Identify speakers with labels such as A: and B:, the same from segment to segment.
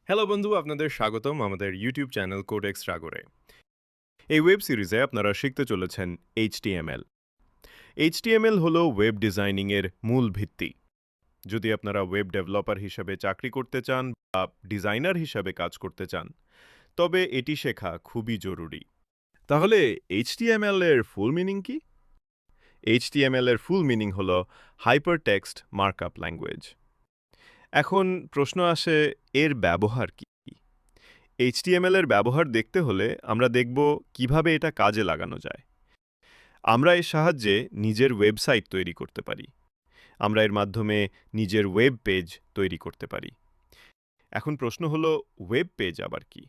A: Hello বন্ধু, আপনাদের স্বাগতম আমাদের ইউটিউব চ্যানেল কোডেক্স রাগরে। এই ওয়েব সিরিজে আপনারা শিখতে চলেছেন এইচটিএমএল। এইচটিএমএল হলো ওয়েব ডিজাইনিংয়ের মূল ভিত্তি। যদি আপনারা ওয়েব ডেভেলপার হিসাবে চাকরি করতে চান বা ডিজাইনার হিসাবে কাজ করতে চান, তবে এটি শেখা খুবই জরুরি। তাহলে এইচটিএমএল এর ফুল মিনিং কি? এইচটিএমএল এর ফুল মিনিং হলো হাইপারটেক্সট মার্কআপ ল্যাঙ্গুয়েজ। এখন প্রশ্ন আসে, এর ব্যবহার কি? এইচটিএমএল এর ব্যবহার দেখতে হলে আমরা দেখব কিভাবে এটা কাজে লাগানো যায়। আমরা এর সাহায্যে নিজের ওয়েবসাইট তৈরি করতে পারি। আমরা এর মাধ্যমে নিজের ওয়েব পেজ তৈরি করতে পারি। এখন প্রশ্ন হলো, ওয়েব পেজ আবার কি?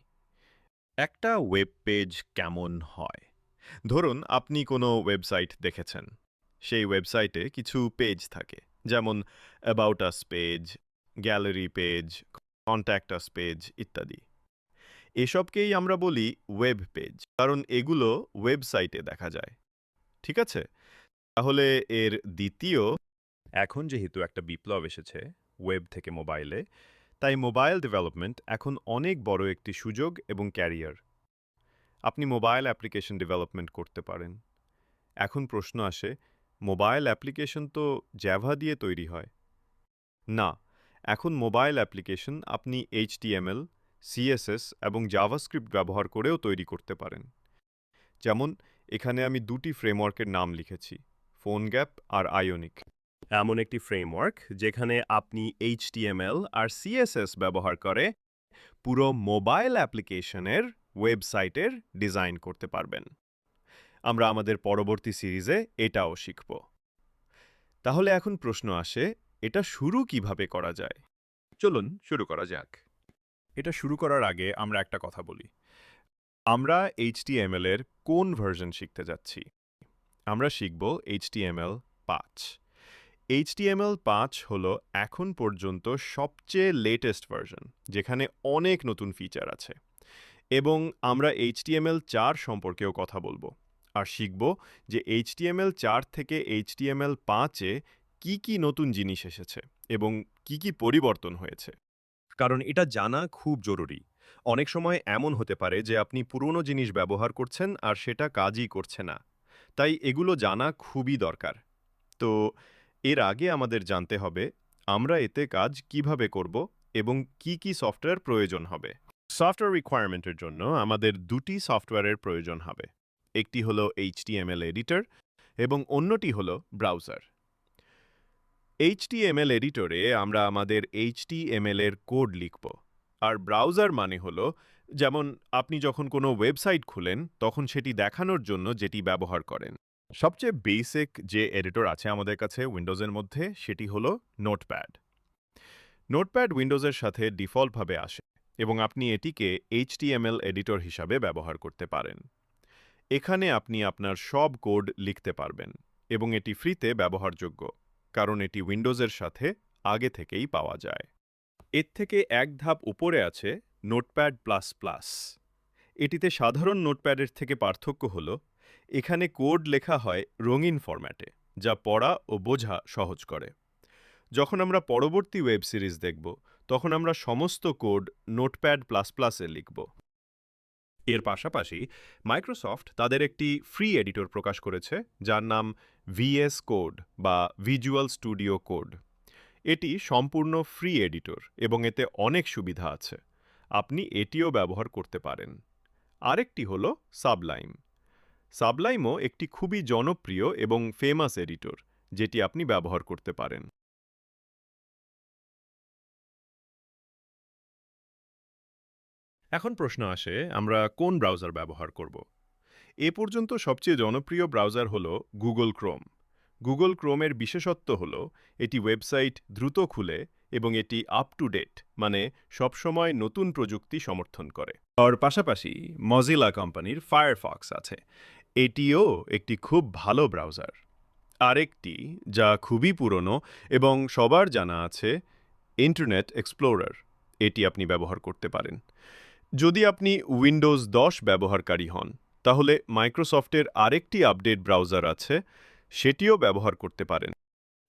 A: একটা ওয়েব পেজ কেমন হয়? ধরুন আপনি কোনো ওয়েবসাইট দেখেছেন। সেই ওয়েবসাইটে কিছু পেজ থাকে, যেমন about us page, gallery page, contact us page ইত্যাদি। এসবকেই আমরা বলি ওয়েব পেজ, কারণ এগুলো ওয়েবসাইটে দেখা যায়। ঠিক আছে? তাহলে এর দ্বিতীয়, এখন যেহেতু একটা বিপ্লব এসেছে ওয়েব থেকে মোবাইলে, তাই মোবাইল ডেভেলপমেন্ট এখন অনেক বড় একটি সুযোগ এবং ক্যারিয়ার। আপনি মোবাইল অ্যাপ্লিকেশন ডেভেলপমেন্ট করতে পারেন। এখন প্রশ্ন আসে, মোবাইল অ্যাপ্লিকেশন তো জ্যাভা দিয়ে তৈরি হয়। না, এখন মোবাইল অ্যাপ্লিকেশন আপনি এইচটিএমএল, সিএসএস এবং জাভাস্ক্রিপ্ট ব্যবহার করেও তৈরি করতে পারেন। যেমন এখানে আমি দুটি ফ্রেমওয়ার্কের নাম লিখেছি, ফোনগ্যাপ আর আয়োনিক। এমন একটি ফ্রেমওয়ার্ক যেখানে আপনি এইচটিএমএল আর সিএসএস ব্যবহার করে পুরো মোবাইল অ্যাপ্লিকেশনের ওয়েবসাইটের ডিজাইন করতে পারবেন। আমরা আমাদের পরবর্তী সিরিজে এটাও শিখব। তাহলে এখন প্রশ্ন আসে, এটা শুরু কিভাবে করা যায়? চলুন শুরু করা যাক। এটা শুরু করার আগে আমরা একটা কথা বলি। আমরা এইচটিএমএল এর কোন ভার্সন শিখতে যাচ্ছি? আমরা শিখব HTML5। HTML5 হলো এখন পর্যন্ত সবচেয়ে লেটেস্ট ভার্সন, যেখানে অনেক নতুন ফিচার আছে। এবং আমরা HTML4 সম্পর্কেও কথা বলবো আর শিখব যে HTML4 থেকে HTML5-এ কি কি নতুন জিনিস এসেছে এবং কি কি পরিবর্তন হয়েছে। কারণ এটা জানা খুব জরুরি। অনেক সময় এমন হতে পারে যে আপনি পুরনো জিনিস ব্যবহার করছেন আর সেটা কাজই করছে না। তাই এগুলো জানা খুবই দরকার। তো এর আগে আমাদের জানতে হবে আমরা এতে কাজ কিভাবে করব এবং কি কি সফটওয়্যার প্রয়োজন হবে। সফটওয়্যার রিকোয়ারমেন্টের জন্য আমাদের দুটি সফটওয়্যারের প্রয়োজন হবে। একটি হলো HTML এডিটর এবং অন্যটি হলো ব্রাউজার। HTML এডিটরে আমরা আমাদের HTML এর কোড লিখব। আর ব্রাউজার মানে হলো, যেমন আপনি যখন কোনো ওয়েবসাইট খুলেন তখন সেটি দেখানোর জন্য যেটি ব্যবহার করেন। সবচেয়ে বেসিক যে এডিটর আছে আমাদের কাছে উইন্ডোজের মধ্যে, সেটি হলো নোটপ্যাড। নোটপ্যাড উইন্ডোজের সাথে ডিফল্টভাবে আসে এবং আপনি এটিকে HTML এডিটর হিসাবে ব্যবহার করতে পারেন। এখানে আপনি আপনার সব কোড লিখতে পারবেন এবং এটি ফ্রিতে ব্যবহারযোগ্য, কারণ এটি উইন্ডোজের সাথে আগে থেকেই পাওয়া যায়। এর থেকে এক ধাপ উপরে আছে নোটপ্যাড প্লাস প্লাস। এটিতে সাধারণ নোটপ্যাডের থেকে পার্থক্য হলো এখানে কোড লেখা হয় রঙিন ফরম্যাটে, যা পড়া ও বোঝা সহজ করে। যখন আমরা পরবর্তী ওয়েব সিরিজ দেখব, তখন আমরা সমস্ত কোড নোটপ্যাড প্লাস প্লাসে লিখব। এর পাশাপাশি মাইক্রোসফট তাদের একটি ফ্রি এডিটর প্রকাশ করেছে, যার নাম VS কোড বা ভিজুয়াল স্টুডিও কোড। এটি সম্পূর্ণ ফ্রি এডিটর এবং এতে অনেক সুবিধা আছে। আপনি এটিও ব্যবহার করতে পারেন। আরেকটি হলো সাবলাইম। সাবলাইমও একটি খুবই জনপ্রিয় এবং ফেমাস এডিটর, যেটি আপনি ব্যবহার করতে পারেন। এখন প্রশ্ন আসে, আমরা কোন ব্রাউজার ব্যবহার করব? এ পর্যন্ত সবচেয়ে জনপ্রিয় ব্রাউজার হলো গুগল ক্রোম। গুগল ক্রোমের বিশেষত্ব হলো এটি ওয়েবসাইট দ্রুত খুলে এবং এটি আপ টু ডেট, মানে সবসময় নতুন প্রযুক্তি সমর্থন করে। আর পাশাপাশি মজিলা কোম্পানির ফায়ারফক্স আছে। এটিও একটি খুব ভালো ব্রাউজার। আরেকটি যা খুবই পুরনো এবং সবার জানা আছে, ইন্টারনেট এক্সপ্লোরার। এটি আপনি ব্যবহার করতে পারেন। যদি আপনি উইন্ডোজ 10 ব্যবহারকারী হন, তাহলে মাইক্রোসফটের আরেকটি আপডেট ব্রাউজার আছে, সেটিও ব্যবহার করতে পারেন।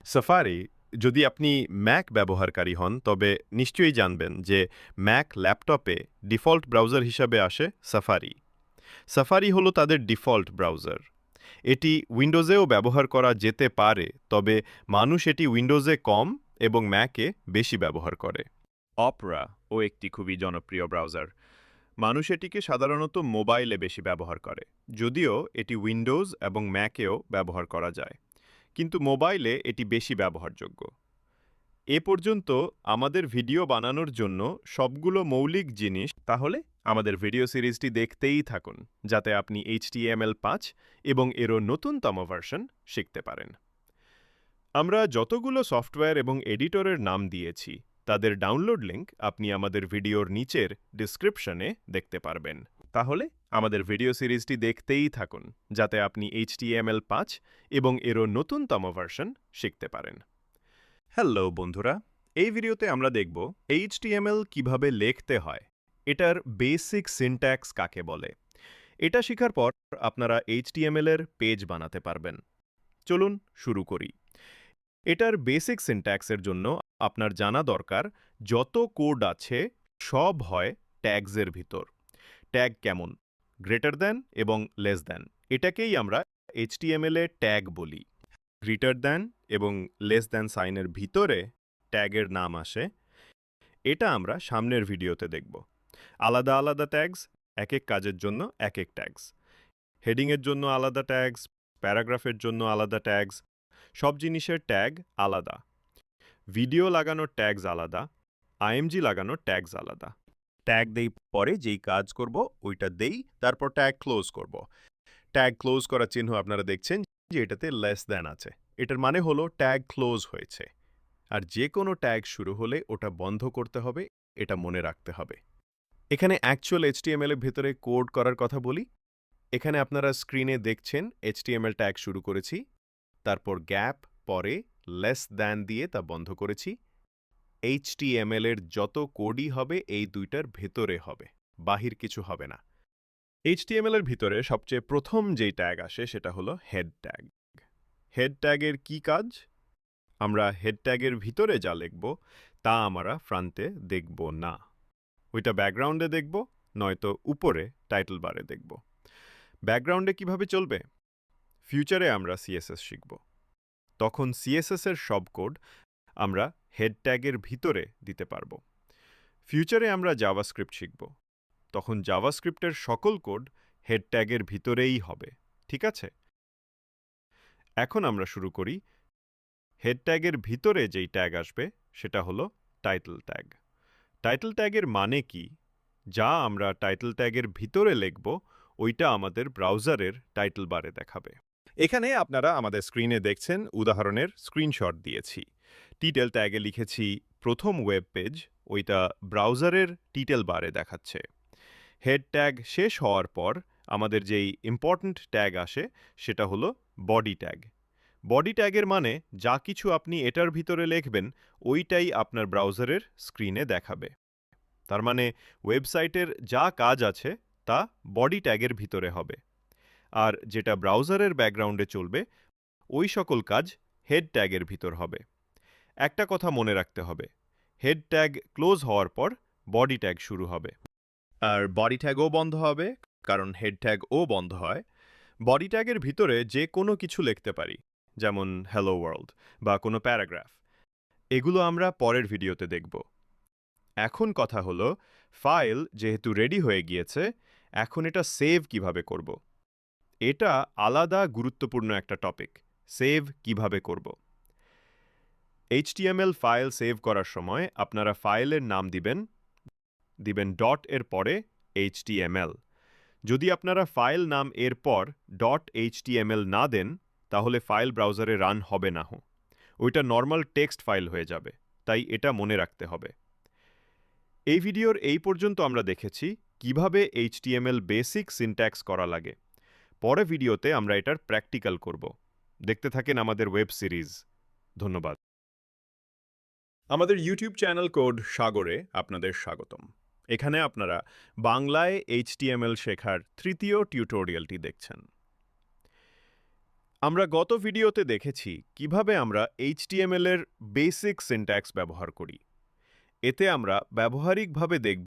A: সাফারি যদি আপনি ম্যাক ব্যবহারকারী হন তবে নিশ্চয়ই জানবেন যে ম্যাক ল্যাপটপে ডিফল্ট ব্রাউজার হিসাবে আসে সাফারি। সাফারি হলো তাদের ডিফল্ট ব্রাউজার। এটি উইন্ডোজেও ব্যবহার করা যেতে পারে, তবে মানুষ এটি উইন্ডোজে কম এবং ম্যাকে বেশি ব্যবহার করে। অপরা ও একটি খুবই জনপ্রিয় ব্রাউজার। মানুষ এটিকে সাধারণত মোবাইলে বেশি ব্যবহার করে, যদিও এটি উইন্ডোজ এবং ম্যাকেও ব্যবহার করা যায়, কিন্তু মোবাইলে এটি বেশি ব্যবহারযোগ্য। এ পর্যন্ত আমাদের ভিডিও বানানোর জন্য সবগুলো মৌলিক জিনিস, তাহলে আমাদের ভিডিও সিরিজটি দেখতেই থাকুন যাতে আপনি HTML5 এবং এরও নতুনতম ভার্সন শিখতে পারেন। আমরা যতগুলো সফটওয়্যার এবং এডিটরের নাম দিয়েছি তাদের ডাউনলোড লিংক আপনি আমাদের ভিডিওর নিচের ডেসক্রিপশনে দেখতে পারবেন। তাহলে আমাদের ভিডিও সিরিজটি দেখতেই থাকুন যাতে আপনি HTML5 এবং এরও নতুনতম ভার্সন শিখতে পারেন। হ্যালো বন্ধুরা, এই ভিডিওতে আমরা দেখব HTML কিভাবে লিখতে হয়, এটার বেসিক সিনট্যাক্স কাকে বলে। এটা শেখার পর আপনারা HTML এর পেজ বানাতে পারবেন। চলুন শুরু করি। এটার বেসিক সিনট্যাক্সের জন্য আপনার জানা দরকার যত কোড আছে সব হয় ট্যাগসের ভিতর। ট্যাগ কেমন? গ্রেটার দ্যান এবং লেস দ্যান, এটাকেই আমরা HTML এ ট্যাগ বলি। গ্রেটার দ্যান এবং লেস দ্যান সাইনের ভিতরে ট্যাগের নাম আসে। এটা আমরা সামনের ভিডিওতে দেখব। আলাদা আলাদা ট্যাগস, এক এক কাজের জন্য এক এক ট্যাগস। হেডিংয়ের জন্য আলাদা ট্যাগস, প্যারাগ্রাফের জন্য আলাদা ট্যাগস, সব জিনিসের ট্যাগ আলাদা। ভিডিও লাগানোর ট্যাগস আলাদা, IMG লাগানোর ট্যাগস আলাদা। ট্যাগ দেই পরে যেই কাজ করব ওইটা দেই, তারপর ট্যাগ ক্লোজ করব। ট্যাগ ক্লোজ করার চিহ্ন আপনারা দেখছেন যে এটাতে লেস দ্যান আছে। এটার মানে হলো ট্যাগ ক্লোজ হয়েছে। আর যে কোনো ট্যাগ শুরু হলে ওটা বন্ধ করতে হবে, এটা মনে রাখতে হবে। এখানে অ্যাকচুয়াল HTML এর ভেতরে কোড করার কথা বলি। এখানে আপনারা স্ক্রিনে দেখছেন HTML ট্যাগ শুরু করেছি, তারপর গ্যাপ, পরে লেস দ্যান দিয়ে তা বন্ধ করেছি। HTML এর যত কোডই হবে এই দুইটার ভেতরে হবে, বাহির কিছু হবে না। HTML এর ভিতরে সবচেয়ে প্রথম যেই ট্যাগ আসে সেটা হলো হেড ট্যাগ। হেড ট্যাগের কি কাজ? আমরা হেড ট্যাগের ভিতরে যা লিখব তা আমরা ফ্রন্টে দেখব না। ওইটা ব্যাকগ্রাউন্ডে দেখব, নয়তো উপরে টাইটেল বারে দেখব। ব্যাকগ্রাউন্ডে কিভাবে চলবে? ফিউচারে আমরা CSS শিখব। তখন CSS এর সব কোড আমরা হেড ট্যাগের ভিতরে দিতে পারব। ফিউচারে আমরা জাভাস্ক্রিপ্ট শিখব। তখন জাভাস্ক্রিপ্টের সকল কোড হেড ট্যাগের ভিতরেই হবে। ঠিক আছে? এখন আমরা শুরু করি। হেড ট্যাগের ভিতরে যেই ট্যাগ আসবে সেটা হলো টাইটেল ট্যাগ। টাইটেল ট্যাগের মানে কি? যা আমরা টাইটেল ট্যাগের ভিতরে লিখব ওইটা আমাদের ব্রাউজারের টাইটেল বারে দেখাবে। এখানে আপনারা আমাদের স্ক্রিনে দেখছেন উদাহরণের স্ক্রিনশট দিয়েছি। টাইটেল ট্যাগে লিখেছি প্রথম ওয়েব পেজ, ওইটা ব্রাউজারের টাইটেল বারে দেখাচ্ছে। হেড ট্যাগ শেষ হওয়ার পর আমাদের যেই ইম্পর্ট্যান্ট ট্যাগ আসে সেটা হলো বডি ট্যাগ। বডি ট্যাগের মানে যা কিছু আপনি এটার ভিতরে লিখবেন ওইটাই আপনার ব্রাউজারের স্ক্রিনে দেখাবে। তার মানে ওয়েবসাইটের যা কাজ আছে তা বডি ট্যাগের ভিতরে হবে, আর যেটা ব্রাউজারের ব্যাকগ্রাউন্ডে চলবে ওই সকল কাজ হেড ট্যাগের ভিতর হবে। একটা কথা মনে রাখতে হবে, হেড ট্যাগ ক্লোজ হওয়ার পর বডি ট্যাগ শুরু হবে। আর বডি ট্যাগও বন্ধ হবে, কারণ হেড ট্যাগও বন্ধ হয়। বডি ট্যাগের ভিতরে যে কোনো কিছু লিখতে পারি, যেমন হ্যালো ওয়ার্ল্ড বা কোনো প্যারাগ্রাফ। এগুলো আমরা পরের ভিডিওতে দেখব। এখন কথা হলো, ফাইল যেহেতু রেডি হয়ে গিয়েছে, এখন এটা সেভ কিভাবে করব। এটা আলাদা গুরুত্বপূর্ণ একটা টপিক, সেভ কিভাবে করব। HTML ফাইল সেভ করার সময় আপনারা ফাইলের নাম দিবেন ডট এর পরে HTML। যদি আপনারা ফাইল নাম এর পর .html না দেন তাহলে ফাইল ব্রাউজারে রান হবে না। ওইটা নর্মাল টেক্সট ফাইল হয়ে যাবে, তাই এটা মনে রাখতে হবে। এই ভিডিওর এই পর্যন্ত আমরা দেখেছি কিভাবে HTML বেসিক সিনট্যাক্স করা লাগে। পরে ভিডিওতে আমরা এটার প্র্যাকটিক্যাল করব। দেখতে থাকেন আমাদের ওয়েব সিরিজ। ধন্যবাদ। আমাদের ইউটিউব চ্যানেল কোড সাগরে আপনাদের স্বাগতম। এখানে আপনারা বাংলায় HTML শেখার তৃতীয় টিউটোরিয়ালটি দেখছেন। আমরা গত ভিডিওতে দেখেছি কিভাবে আমরা HTML এর বেসিক সিনট্যাক্স ব্যবহার করি। এতে আমরা ব্যবহারিকভাবে দেখব